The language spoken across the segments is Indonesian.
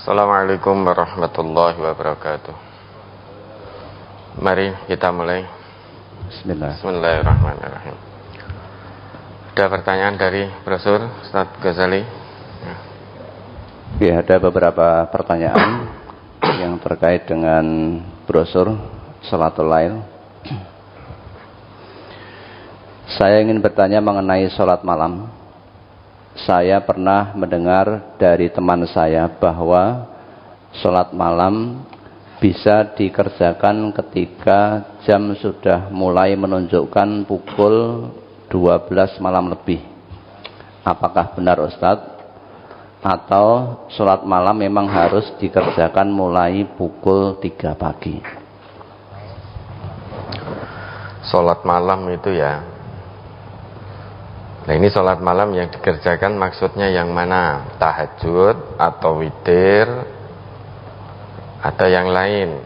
Assalamualaikum warahmatullahi wabarakatuh. Mari kita mulai. Bismillahirrahmanirrahim. Ada pertanyaan dari brosur Ustaz Ghazali? Ya, ada beberapa pertanyaan yang terkait dengan brosur Sholatul Lail. Saya ingin bertanya mengenai sholat malam. Saya pernah mendengar dari teman saya bahwa sholat malam bisa dikerjakan ketika jam sudah mulai menunjukkan pukul 12 malam lebih. Apakah benar Ustadz? Atau sholat malam memang harus dikerjakan mulai pukul 3 pagi? Sholat malam itu ya. Nah, ini sholat malam yang dikerjakan maksudnya yang mana? Tahajud atau witir atau yang lain?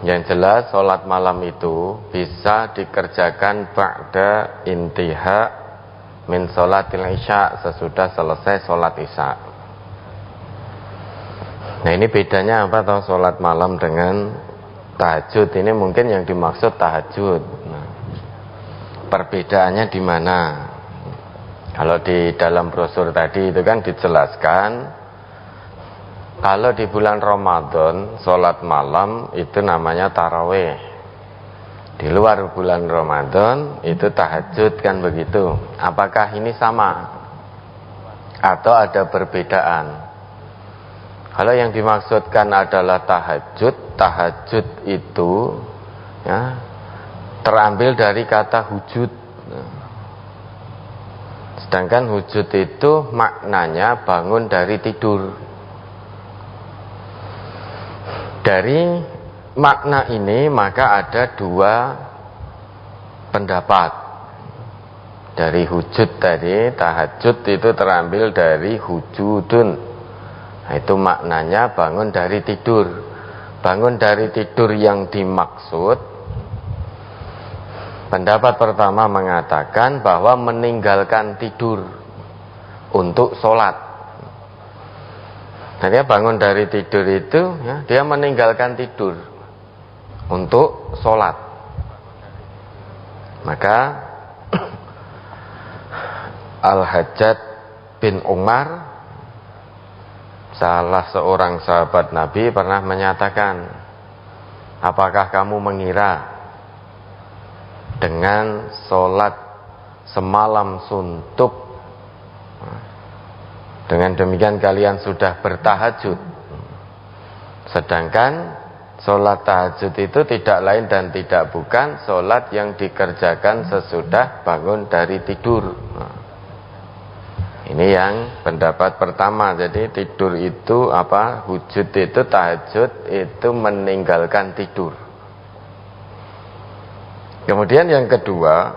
Yang jelas sholat malam itu bisa dikerjakan ba'da intiha min sholatil isya, sesudah selesai sholat isya. Nah, ini bedanya apa toh sholat malam dengan tahajud? Ini mungkin yang dimaksud tahajud. Nah, perbedaannya di mana? Kalau di dalam brosur tadi itu kan dijelaskan, kalau di bulan Ramadan sholat malam itu namanya tarawih. Di luar bulan Ramadan itu tahajud, kan begitu. Apakah ini sama atau ada perbedaan? Kalau yang dimaksudkan adalah tahajud, tahajud itu ya terambil dari kata hujud. Sedangkan hujud itu maknanya bangun dari tidur. Dari makna ini maka ada dua pendapat. Dari hujud tadi, tahajud itu terambil dari hujudun. Nah, itu maknanya bangun dari tidur. Bangun dari tidur yang dimaksud, pendapat pertama mengatakan bahwa meninggalkan tidur untuk sholat. Nah, dia bangun dari tidur itu ya, dia meninggalkan tidur untuk sholat. Maka Al-Hajjaj bin Umar, salah seorang sahabat Nabi, pernah menyatakan, apakah kamu mengira dengan sholat semalam suntuk, dengan demikian kalian sudah bertahajud? Sedangkan sholat tahajud itu tidak lain dan tidak bukan sholat yang dikerjakan sesudah bangun dari tidur. Ini yang pendapat pertama. Jadi tidur itu apa? Hujud itu, tahajud itu meninggalkan tidur. Kemudian yang kedua,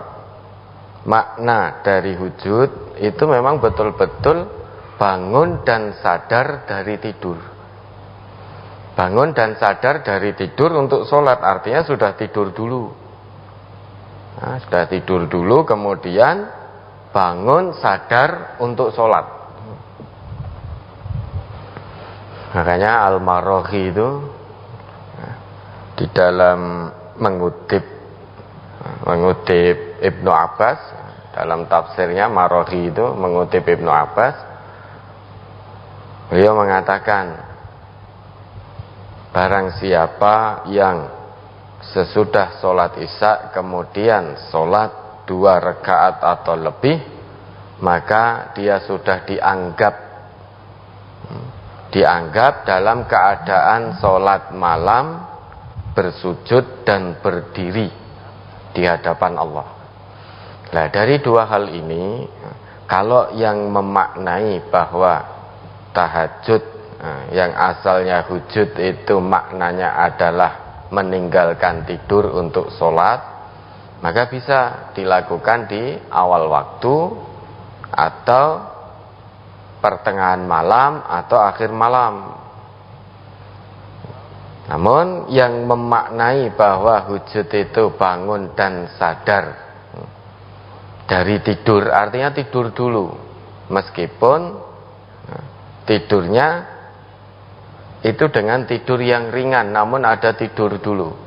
makna dari hujud itu memang betul-betul bangun dan sadar dari tidur. Bangun dan sadar dari tidur untuk sholat, artinya sudah tidur dulu. Nah, sudah tidur dulu, kemudian bangun sadar untuk sholat. Makanya Al-Maraghi itu di dalam mengutip Ibnu Abbas, dalam tafsirnya Maraghi itu mengutip Ibnu Abbas, beliau mengatakan, barang siapa yang sesudah sholat isya kemudian sholat 2 rakaat atau lebih, maka dia sudah dianggap dalam keadaan sholat malam, bersujud dan berdiri di hadapan Allah. Nah, dari dua hal ini, kalau yang memaknai bahwa tahajud yang asalnya hujud itu maknanya adalah meninggalkan tidur untuk sholat, maka bisa dilakukan di awal waktu atau pertengahan malam atau akhir malam. Namun yang memaknai bahwa hujud itu bangun dan sadar dari tidur, artinya tidur dulu, meskipun tidurnya itu dengan tidur yang ringan, namun ada tidur dulu.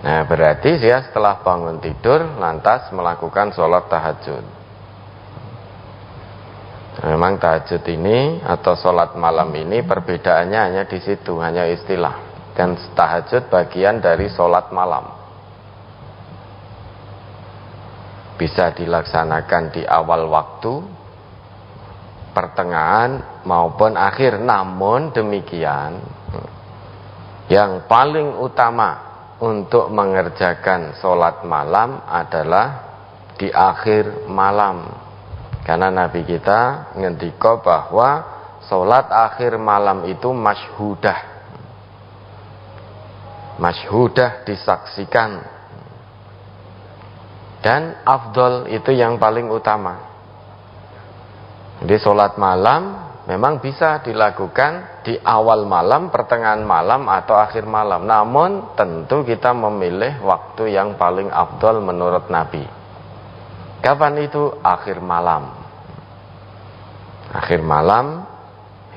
Nah, berarti dia setelah bangun tidur lantas melakukan sholat tahajud. Memang tahajud ini atau sholat malam ini perbedaannya hanya di situ, hanya istilah. Dan tahajud bagian dari sholat malam. Bisa dilaksanakan di awal waktu, pertengahan maupun akhir. Namun demikian, yang paling utama untuk mengerjakan sholat malam adalah di akhir malam. Karena Nabi kita ngendika bahwa sholat akhir malam itu masyhudah. Masyhudah disaksikan. Dan afdol itu yang paling utama. Jadi sholat malam memang bisa dilakukan di awal malam, pertengahan malam, atau akhir malam. Namun tentu kita memilih waktu yang paling afdol menurut Nabi. Kapan itu? Akhir malam. Akhir malam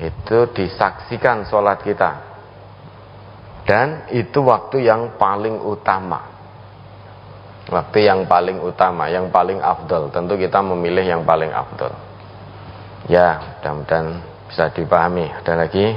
itu disaksikan sholat kita. Dan itu waktu yang paling utama. Waktu yang paling utama, yang paling afdol. Tentu kita memilih yang paling afdol. Ya, mudah-mudahan bisa dipahami. Ada lagi?